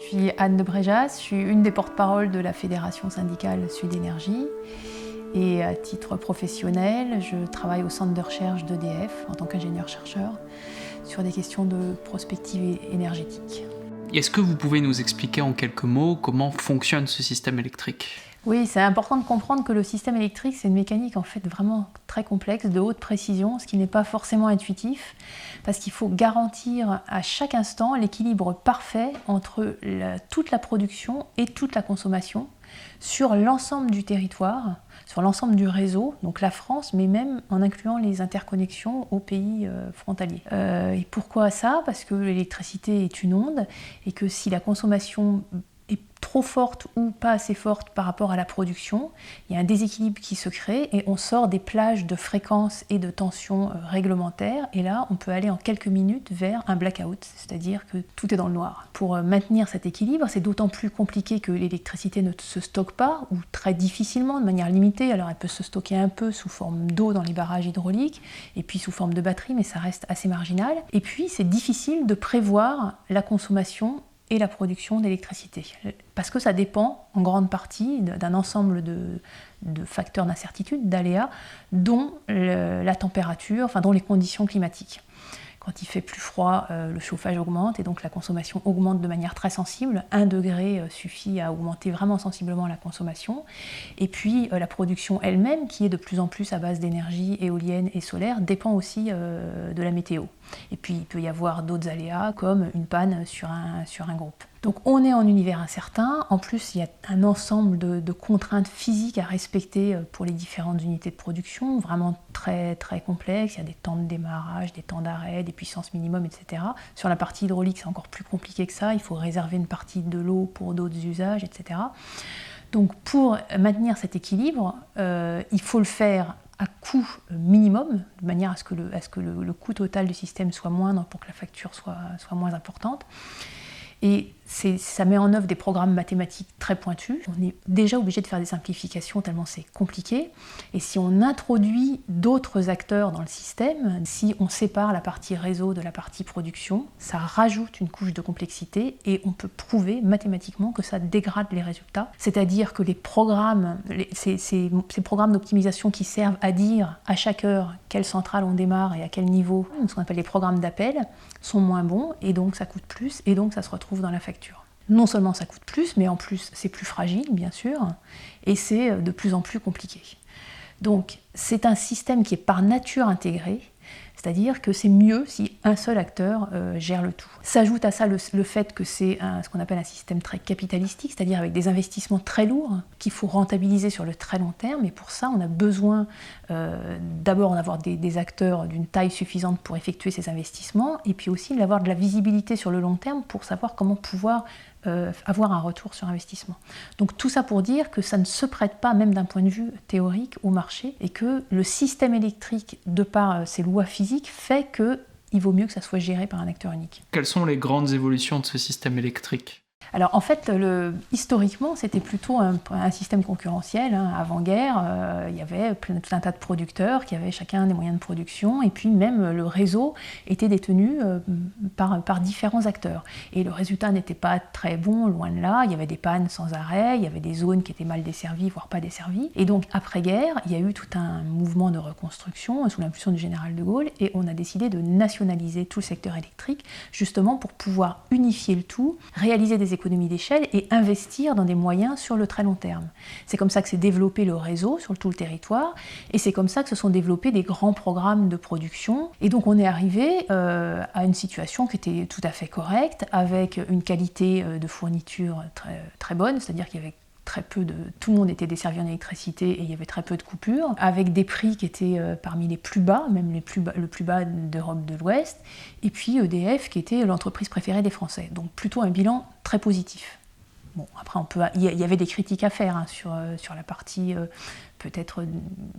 Je suis Anne de Bréjas, je suis une des porte-paroles de la Fédération syndicale Sud Énergie. Et à titre professionnel, je travaille au centre de recherche d'EDF en tant qu'ingénieur-chercheur sur des questions de prospective énergétique. Est-ce que vous pouvez nous expliquer en quelques mots comment fonctionne ce système électrique ? Oui, c'est important de comprendre que le système électrique, c'est une mécanique en fait vraiment très complexe, de haute précision, ce qui n'est pas forcément intuitif, parce qu'il faut garantir à chaque instant l'équilibre parfait entre toute la production et toute la consommation sur l'ensemble du territoire, sur l'ensemble du réseau, donc la France, mais même en incluant les interconnexions aux pays frontaliers. Et pourquoi ça ? Parce que l'électricité est une onde, et que si la consommation est trop forte ou pas assez forte par rapport à la production, il y a un déséquilibre qui se crée et on sort des plages de fréquences et de tensions réglementaires, et là on peut aller en quelques minutes vers un blackout, c'est-à-dire que tout est dans le noir. Pour maintenir cet équilibre, c'est d'autant plus compliqué que l'électricité ne se stocke pas, ou très difficilement, de manière limitée. Alors elle peut se stocker un peu sous forme d'eau dans les barrages hydrauliques, et puis sous forme de batterie, mais ça reste assez marginal. Et puis c'est difficile de prévoir la consommation et la production d'électricité, parce que ça dépend en grande partie d'un ensemble de facteurs d'incertitude, d'aléas, dont la température, dont les conditions climatiques. Quand il fait plus froid, le chauffage augmente et donc la consommation augmente de manière très sensible. 1 degré suffit à augmenter vraiment sensiblement la consommation. Et puis la production elle-même, qui est de plus en plus à base d'énergie éolienne et solaire, dépend aussi de la météo. Et puis il peut y avoir d'autres aléas comme une panne sur un groupe. Donc on est en univers incertain. En plus, il y a un ensemble de contraintes physiques à respecter pour les différentes unités de production, vraiment très très complexes. Il y a des temps de démarrage, des temps d'arrêt, des puissances minimum, etc. Sur la partie hydraulique, c'est encore plus compliqué que ça. Il faut réserver une partie de l'eau pour d'autres usages, etc. Donc pour maintenir cet équilibre, il faut le faire à coût minimum, de manière à ce que le coût total du système soit moindre pour que la facture soit moins importante. Et ça met en œuvre des programmes mathématiques très pointus. On est déjà obligé de faire des simplifications tellement c'est compliqué. Et si on introduit d'autres acteurs dans le système, si on sépare la partie réseau de la partie production, ça rajoute une couche de complexité et on peut prouver mathématiquement que ça dégrade les résultats. C'est-à-dire que les programmes, ces programmes d'optimisation qui servent à dire à chaque heure quelle centrale on démarre et à quel niveau, ce qu'on appelle les programmes d'appel, sont moins bons et donc ça coûte plus et donc ça se retrouve dans la facture. Non seulement ça coûte plus, mais en plus c'est plus fragile, bien sûr, et c'est de plus en plus compliqué. Donc c'est un système qui est par nature intégré, c'est-à-dire que c'est mieux si un seul acteur gère le tout. S'ajoute à ça le fait que c'est ce qu'on appelle un système très capitalistique, c'est-à-dire avec des investissements très lourds qu'il faut rentabiliser sur le très long terme, et pour ça on a besoin d'abord d'avoir des acteurs d'une taille suffisante pour effectuer ces investissements, et puis aussi d'avoir de la visibilité sur le long terme pour savoir comment pouvoir avoir un retour sur investissement. Donc tout ça pour dire que ça ne se prête pas, même d'un point de vue théorique, au marché, et que le système électrique, de par ses lois physiques, fait qu'il vaut mieux que ça soit géré par un acteur unique. Quelles sont les grandes évolutions de ce système électrique ? Alors en fait, historiquement, c'était plutôt un système concurrentiel. Avant-guerre, il y avait tout un tas de producteurs qui avaient chacun des moyens de production, et puis même le réseau était détenu par différents acteurs. Et le résultat n'était pas très bon, loin de là. Il y avait des pannes sans arrêt, il y avait des zones qui étaient mal desservies, voire pas desservies. Et donc après-guerre, il y a eu tout un mouvement de reconstruction sous l'impulsion du général de Gaulle, et on a décidé de nationaliser tout le secteur électrique, justement pour pouvoir unifier le tout, réaliser des économies d'échelle et investir dans des moyens sur le très long terme. C'est comme ça que s'est développé le réseau sur tout le territoire, et c'est comme ça que se sont développés des grands programmes de production. Et donc on est arrivé à une situation qui était tout à fait correcte, avec une qualité de fourniture très, très bonne, c'est-à-dire qu'il y avait tout le monde était desservi en électricité et il y avait très peu de coupures, avec des prix qui étaient parmi les plus bas, même le plus bas d'Europe de l'Ouest, et puis EDF qui était l'entreprise préférée des Français. Donc plutôt un bilan très positif. Bon, après il y avait des critiques à faire sur la partie, peut-être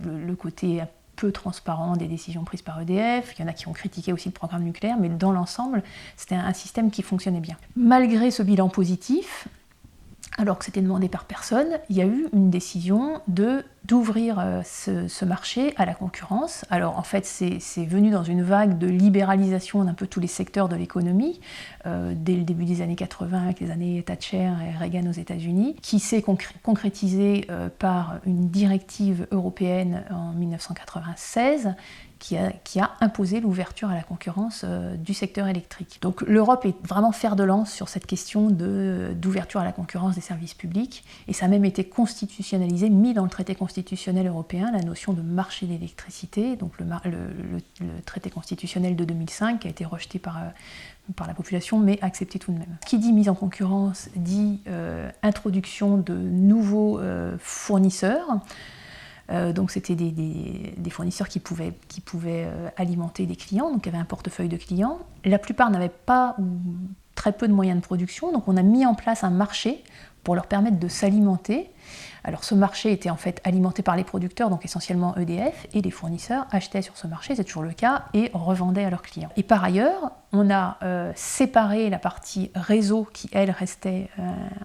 le côté un peu transparent des décisions prises par EDF. Il y en a qui ont critiqué aussi le programme nucléaire, mais dans l'ensemble, c'était un système qui fonctionnait bien. Malgré ce bilan positif, alors que c'était demandé par personne, il y a eu une décision d'ouvrir ce marché à la concurrence. Alors en fait, c'est venu dans une vague de libéralisation d'un peu tous les secteurs de l'économie, dès le début des années 80, avec les années Thatcher et Reagan aux États-Unis, qui s'est concrétisé par une directive européenne en 1996, qui a imposé l'ouverture à la concurrence du secteur électrique. Donc l'Europe est vraiment fer de lance sur cette question d'ouverture à la concurrence des services publics, et ça a même été constitutionnalisé, mis dans le traité constitutionnel européen, la notion de marché d'électricité, donc le traité constitutionnel de 2005, qui a été rejeté par la population, mais accepté tout de même. Ce qui dit mise en concurrence dit introduction de nouveaux fournisseurs. Donc c'était des fournisseurs qui pouvaient alimenter des clients, donc il y avait un portefeuille de clients. La plupart n'avaient pas ou très peu de moyens de production, donc on a mis en place un marché pour leur permettre de s'alimenter. Alors ce marché était en fait alimenté par les producteurs, donc essentiellement EDF, et les fournisseurs achetaient sur ce marché, c'est toujours le cas, et revendaient à leurs clients. Et par ailleurs, on a séparé la partie réseau qui, elle, restait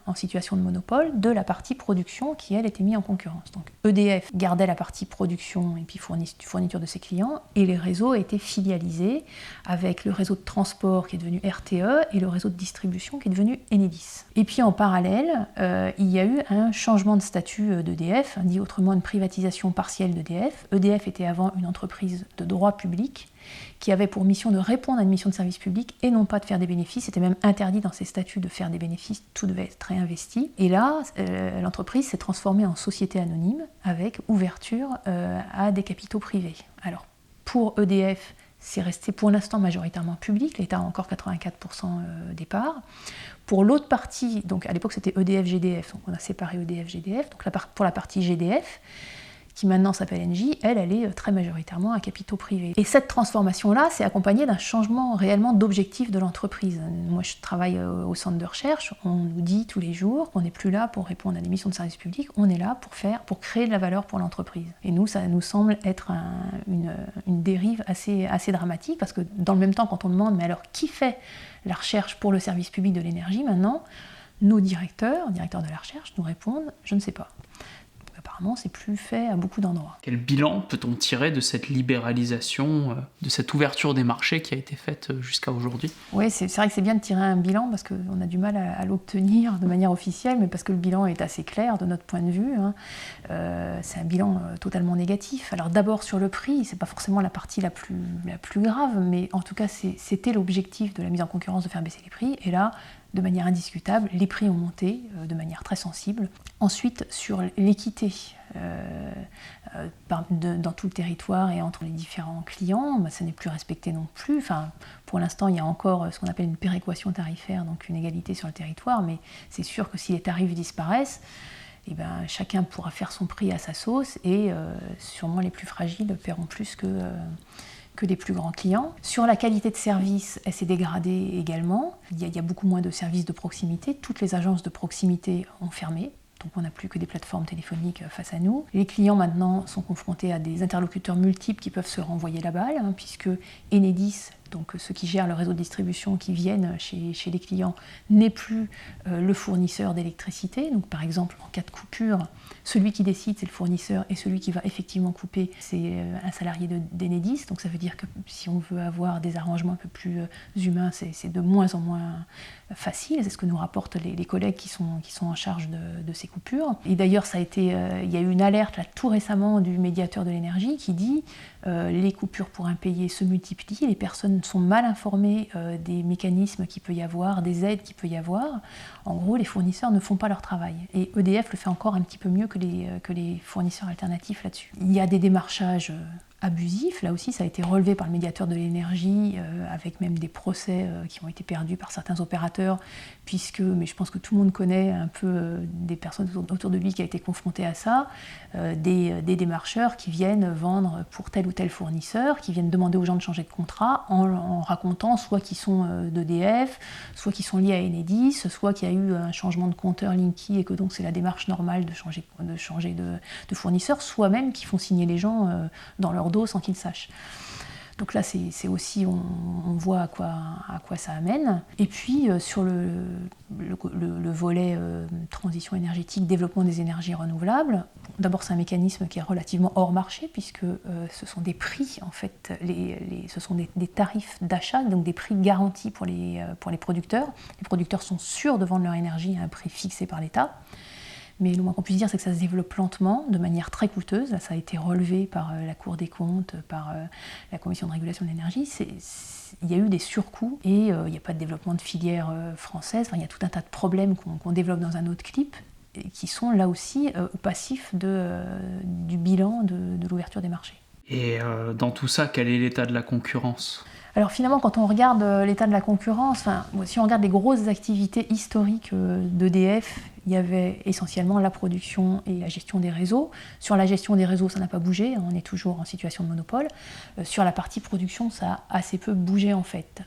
en situation de monopole, de la partie production qui, elle, était mise en concurrence. Donc EDF gardait la partie production et puis fourniture de ses clients, et les réseaux étaient filialisés avec le réseau de transport qui est devenu RTE et le réseau de distribution qui est devenu Enedis. Et puis en parallèle, il y a eu un changement de statut d'EDF, dit autrement une privatisation partielle d'EDF. EDF était avant une entreprise de droit public qui avait pour mission de répondre à une mission de service public et non pas de faire des bénéfices. C'était même interdit dans ses statuts de faire des bénéfices, tout devait être réinvesti. Et là, l'entreprise s'est transformée en société anonyme avec ouverture à des capitaux privés. Alors, pour EDF, c'est resté pour l'instant majoritairement public, l'État a encore 84% des parts. Pour l'autre partie, donc à l'époque c'était EDF-GDF, donc on a séparé EDF-GDF, donc pour la partie GDF, qui maintenant s'appelle Engie, elle est très majoritairement à capitaux privés. Et cette transformation-là, c'est accompagné d'un changement réellement d'objectif de l'entreprise. Moi, je travaille au centre de recherche, on nous dit tous les jours qu'on n'est plus là pour répondre à des missions de service public, on est là pour créer de la valeur pour l'entreprise. Et nous, ça nous semble être une dérive assez dramatique, parce que dans le même temps, quand on demande, mais alors qui fait la recherche pour le service public de l'énergie maintenant, nos directeurs de la recherche nous répondent, je ne sais pas. Apparemment, c'est plus fait à beaucoup d'endroits. Quel bilan peut-on tirer de cette libéralisation, de cette ouverture des marchés qui a été faite jusqu'à aujourd'hui ? Oui, c'est vrai que c'est bien de tirer un bilan parce qu'on a du mal à l'obtenir de manière officielle, mais parce que le bilan est assez clair de notre point de vue. C'est un bilan totalement négatif. Alors d'abord sur le prix, c'est pas forcément la partie la plus grave, mais en tout cas c'était l'objectif de la mise en concurrence de faire baisser les prix. Et là, de manière indiscutable, les prix ont monté de manière très sensible. Ensuite, sur l'équité dans tout le territoire et entre les différents clients, ça n'est plus respecté non plus. Enfin, pour l'instant, il y a encore ce qu'on appelle une péréquation tarifaire, donc une égalité sur le territoire, mais c'est sûr que si les tarifs disparaissent, chacun pourra faire son prix à sa sauce et sûrement les plus fragiles paieront plus que les plus grands clients. Sur la qualité de service, elle s'est dégradée également. Il y a beaucoup moins de services de proximité. Toutes les agences de proximité ont fermé. Donc on n'a plus que des plateformes téléphoniques face à nous. Les clients maintenant sont confrontés à des interlocuteurs multiples qui peuvent se renvoyer la balle, puisque Enedis, donc ceux qui gèrent le réseau de distribution qui viennent chez les clients, n'est plus le fournisseur d'électricité. Donc par exemple, en cas de coupure, celui qui décide, c'est le fournisseur, et celui qui va effectivement couper, c'est un salarié d'Enedis. Donc ça veut dire que si on veut avoir des arrangements un peu plus humains, c'est de moins en moins facile. C'est ce que nous rapportent les collègues qui sont en charge de ces coupures. Et d'ailleurs, il y a eu une alerte là, tout récemment du médiateur de l'énergie qui dit les coupures pour impayés se multiplient, les personnes sont mal informées des mécanismes qu'il peut y avoir, des aides qu'il peut y avoir. En gros, les fournisseurs ne font pas leur travail. Et EDF le fait encore un petit peu mieux que les fournisseurs alternatifs là-dessus. Il y a des démarchages abusif. Là aussi, ça a été relevé par le médiateur de l'énergie, avec même des procès qui ont été perdus par certains opérateurs, mais je pense que tout le monde connaît un peu des personnes autour de lui qui a été confrontées à ça, des démarcheurs qui viennent vendre pour tel ou tel fournisseur, qui viennent demander aux gens de changer de contrat en racontant soit qu'ils sont d'EDF, soit qu'ils sont liés à Enedis, soit qu'il y a eu un changement de compteur Linky et que donc c'est la démarche normale de changer de fournisseur, soit même qu'ils font signer les gens dans leur dos sans qu'ils sachent. Donc là, c'est aussi, on voit à quoi ça amène. Et puis, sur le volet transition énergétique, développement des énergies renouvelables, d'abord, c'est un mécanisme qui est relativement hors marché, puisque ce sont des prix, en fait, ce sont des tarifs d'achat, donc des prix garantis pour les producteurs. Les producteurs sont sûrs de vendre leur énergie à un prix fixé par l'État. Mais le moins qu'on puisse dire, c'est que ça se développe lentement, de manière très coûteuse. Là, ça a été relevé par la Cour des comptes, par la Commission de régulation de l'énergie. Il y a eu des surcoûts et il n'y a pas de développement de filière française. Enfin, il y a tout un tas de problèmes qu'on développe dans un autre clip et qui sont là aussi au passif du bilan de l'ouverture des marchés. Et dans tout ça, quel est l'état de la concurrence ? Alors finalement, quand on regarde l'état de la concurrence, si on regarde les grosses activités historiques d'EDF, il y avait essentiellement la production et la gestion des réseaux. Sur la gestion des réseaux, ça n'a pas bougé, on est toujours en situation de monopole. Sur la partie production, ça a assez peu bougé en fait.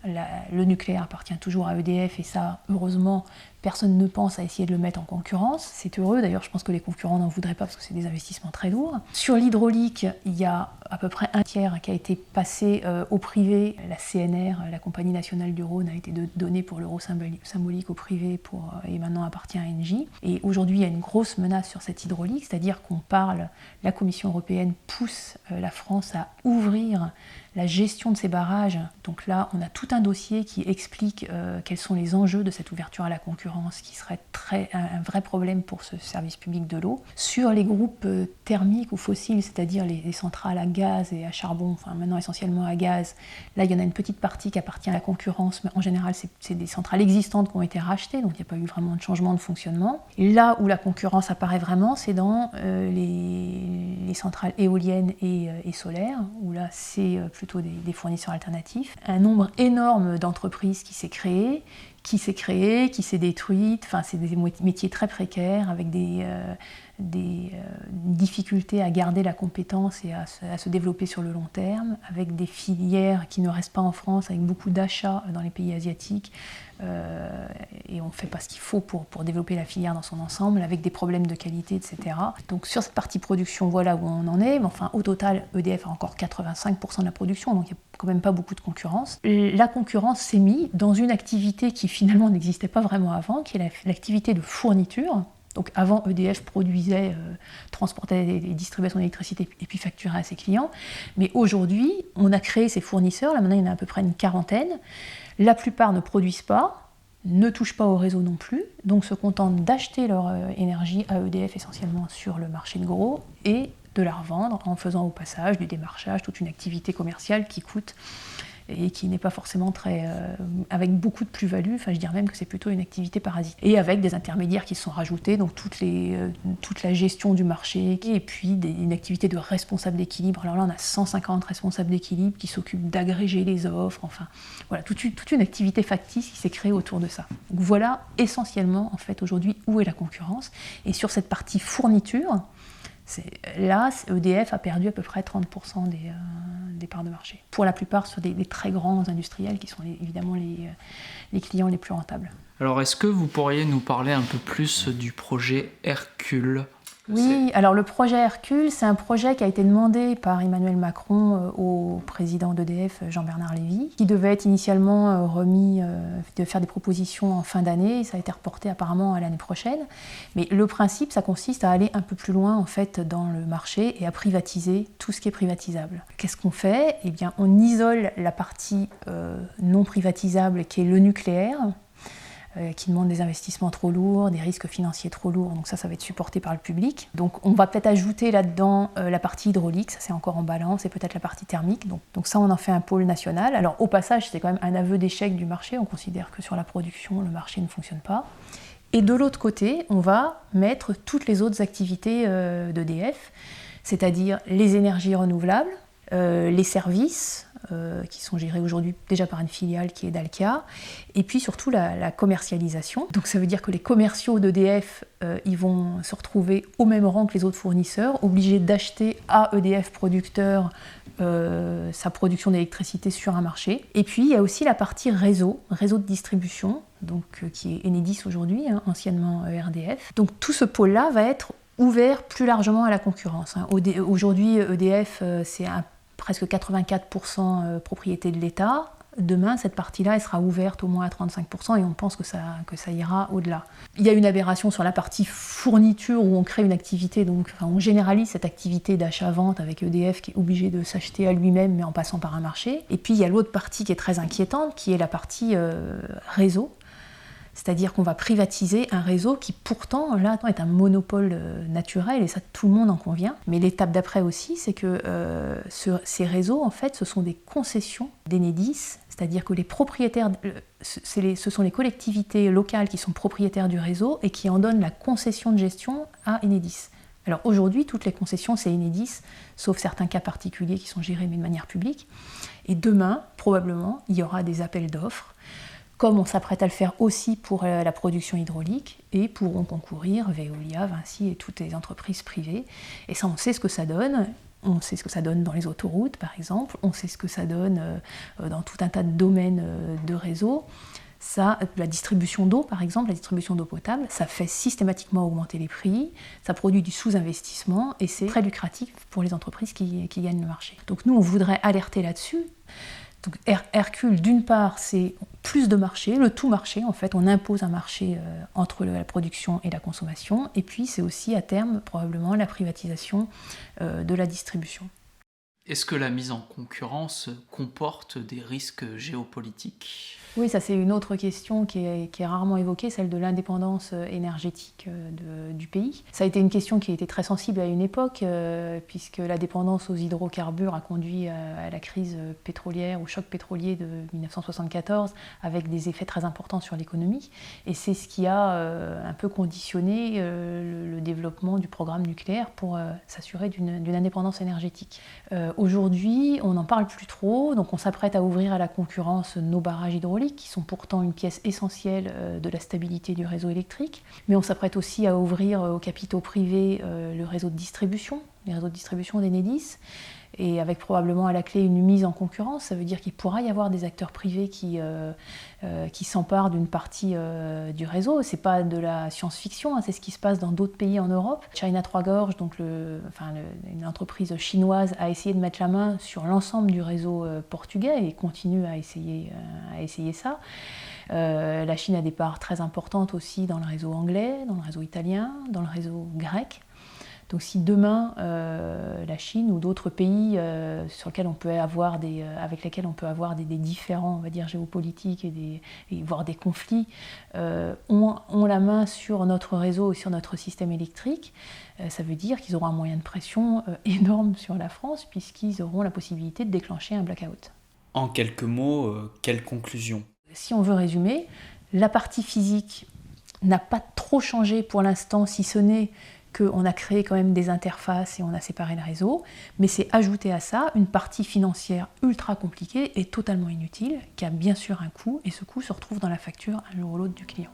Le nucléaire appartient toujours à EDF et ça, heureusement, personne ne pense à essayer de le mettre en concurrence. C'est heureux, d'ailleurs je pense que les concurrents n'en voudraient pas parce que c'est des investissements très lourds. Sur l'hydraulique, il y a à peu près un tiers qui a été passé au privé. La CNR, la Compagnie nationale du Rhône, a été donnée pour l'euro symbolique au privé et maintenant appartient à Engie. Et aujourd'hui, il y a une grosse menace sur cette hydraulique, c'est-à-dire la Commission européenne pousse la France à ouvrir la gestion de ces barrages. Donc là, on a tout un dossier qui explique quels sont les enjeux de cette ouverture à la concurrence, qui serait un vrai problème pour ce service public de l'eau. Sur les groupes thermiques ou fossiles, c'est-à-dire les centrales à gaz et à charbon, enfin maintenant essentiellement à gaz, là il y en a une petite partie qui appartient à la concurrence, mais en général c'est des centrales existantes qui ont été rachetées, donc il n'y a pas eu vraiment de changement de fonctionnement. Et là où la concurrence apparaît vraiment, c'est dans les centrales éoliennes et solaires, où là c'est plutôt des fournisseurs alternatifs. Un nombre énorme d'entreprises qui s'est créé, qui s'est détruite. Enfin, c'est des métiers très précaires avec des difficultés à garder la compétence et à se développer sur le long terme, avec des filières qui ne restent pas en France, avec beaucoup d'achats dans les pays asiatiques. Et on ne fait pas ce qu'il faut pour développer la filière dans son ensemble, avec des problèmes de qualité, etc. Donc sur cette partie production, voilà où on en est. Mais enfin, au total, EDF a encore 85% de la production, donc il n'y a quand même pas beaucoup de concurrence. La concurrence s'est mise dans une activité qui finalement n'existait pas vraiment avant, qui est l'activité de fourniture. Donc avant, EDF produisait, transportait et distribuait son électricité et puis facturait à ses clients. Mais aujourd'hui, on a créé ces fournisseurs, là maintenant il y en a à peu près une quarantaine. La plupart ne produisent pas, ne touchent pas au réseau non plus, donc se contentent d'acheter leur énergie à EDF essentiellement sur le marché de gros et de la revendre en faisant au passage du démarchage, toute une activité commerciale qui coûte et qui n'est pas forcément avec beaucoup de plus-value, enfin je dirais même que c'est plutôt une activité parasite. Et avec des intermédiaires qui se sont rajoutés, donc toute la gestion du marché, et puis une activité de responsable d'équilibre. Alors là on a 150 responsables d'équilibre qui s'occupent d'agréger les offres, enfin voilà, toute une activité factice qui s'est créée autour de ça. Donc voilà essentiellement en fait aujourd'hui où est la concurrence. Et sur cette partie fourniture, là, EDF a perdu à peu près 30% des parts de marché. Pour la plupart sur des très grands industriels qui sont évidemment les clients les plus rentables. Alors est-ce que vous pourriez nous parler un peu plus du projet Hercule ? Oui, alors le projet Hercule, c'est un projet qui a été demandé par Emmanuel Macron au président d'EDF, Jean-Bernard Lévy, qui devait être initialement de faire des propositions en fin d'année, ça a été reporté apparemment à l'année prochaine. Mais le principe, ça consiste à aller un peu plus loin en fait dans le marché et à privatiser tout ce qui est privatisable. Qu'est-ce qu'on fait ? Eh bien, on isole la partie non privatisable qui est le nucléaire, qui demandent des investissements trop lourds, des risques financiers trop lourds, donc ça va être supporté par le public. Donc on va peut-être ajouter là-dedans la partie hydraulique, ça c'est encore en balance, et peut-être la partie thermique, donc ça on en fait un pôle national. Alors au passage c'est quand même un aveu d'échec du marché, on considère que sur la production le marché ne fonctionne pas. Et de l'autre côté, on va mettre toutes les autres activités d'EDF, c'est-à-dire les énergies renouvelables, les services, qui sont gérés aujourd'hui déjà par une filiale qui est Dalkia, et puis surtout la commercialisation. Donc ça veut dire que les commerciaux d'EDF, ils vont se retrouver au même rang que les autres fournisseurs, obligés d'acheter à EDF producteur sa production d'électricité sur un marché. Et puis il y a aussi la partie réseau de distribution, donc, qui est Enedis aujourd'hui, anciennement RDF. Donc tout ce pôle-là va être ouvert plus largement à la concurrence. Aujourd'hui, EDF, c'est presque 84% propriété de l'État. Demain, cette partie-là, elle sera ouverte au moins à 35% et on pense que ça ira au-delà. Il y a une aberration sur la partie fourniture où on crée une activité, on généralise cette activité d'achat-vente avec EDF qui est obligé de s'acheter à lui-même mais en passant par un marché. Et puis il y a l'autre partie qui est très inquiétante, qui est la partie réseau. C'est-à-dire qu'on va privatiser un réseau qui pourtant, là, est un monopole naturel, et ça, tout le monde en convient. Mais l'étape d'après aussi, c'est que ces réseaux, en fait, ce sont des concessions d'Enedis, c'est-à-dire que les propriétaires, ce sont les collectivités locales qui sont propriétaires du réseau et qui en donnent la concession de gestion à Enedis. Alors aujourd'hui, toutes les concessions, c'est Enedis, sauf certains cas particuliers qui sont gérés mais de manière publique. Et demain, probablement, il y aura des appels d'offres, comme on s'apprête à le faire aussi pour la production hydraulique, et pourront concourir Veolia, Vinci et toutes les entreprises privées. Et ça, on sait ce que ça donne. On sait ce que ça donne dans les autoroutes, par exemple. On sait ce que ça donne dans tout un tas de domaines de réseau. Ça, la distribution d'eau, par exemple, la distribution d'eau potable, ça fait systématiquement augmenter les prix, ça produit du sous-investissement et c'est très lucratif pour les entreprises qui gagnent le marché. Donc nous, on voudrait alerter là-dessus. Donc Hercule, d'une part, c'est plus de marché, le tout marché, en fait, on impose un marché entre la production et la consommation, et puis c'est aussi à terme, probablement, la privatisation de la distribution. Est-ce que la mise en concurrence comporte des risques géopolitiques ? Oui, ça c'est une autre question qui est rarement évoquée, celle de l'indépendance énergétique du pays. Ça a été une question qui a été très sensible à une époque, puisque la dépendance aux hydrocarbures a conduit à la crise pétrolière, au choc pétrolier de 1974, avec des effets très importants sur l'économie. Et c'est ce qui a un peu conditionné le développement du programme nucléaire pour s'assurer d'une indépendance énergétique. Aujourd'hui, on n'en parle plus trop, donc on s'apprête à ouvrir à la concurrence nos barrages hydrauliques, qui sont pourtant une pièce essentielle de la stabilité du réseau électrique. Mais on s'apprête aussi à ouvrir aux capitaux privés le réseau de distribution, les réseaux de distribution d'Enedis, et avec probablement à la clé une mise en concurrence. Ça veut dire qu'il pourra y avoir des acteurs privés qui s'emparent d'une partie du réseau. C'est pas de la science-fiction, c'est ce qui se passe dans d'autres pays en Europe. China Trois-Gorges, donc une entreprise chinoise, a essayé de mettre la main sur l'ensemble du réseau portugais et continue à essayer ça. La Chine a des parts très importantes aussi dans le réseau anglais, dans le réseau italien, dans le réseau grec. Donc si demain la Chine ou d'autres pays avec lesquels on peut avoir des différends, on va dire, géopolitiques et voire des conflits, ont la main sur notre réseau et sur notre système électrique, ça veut dire qu'ils auront un moyen de pression énorme sur la France, puisqu'ils auront la possibilité de déclencher un blackout. En quelques mots, quelle conclusion ? Si on veut résumer, la partie physique n'a pas trop changé pour l'instant, si ce n'est qu'on a créé quand même des interfaces et on a séparé le réseau, mais c'est ajouté à ça une partie financière ultra compliquée et totalement inutile, qui a bien sûr un coût, et ce coût se retrouve dans la facture un jour ou l'autre du client.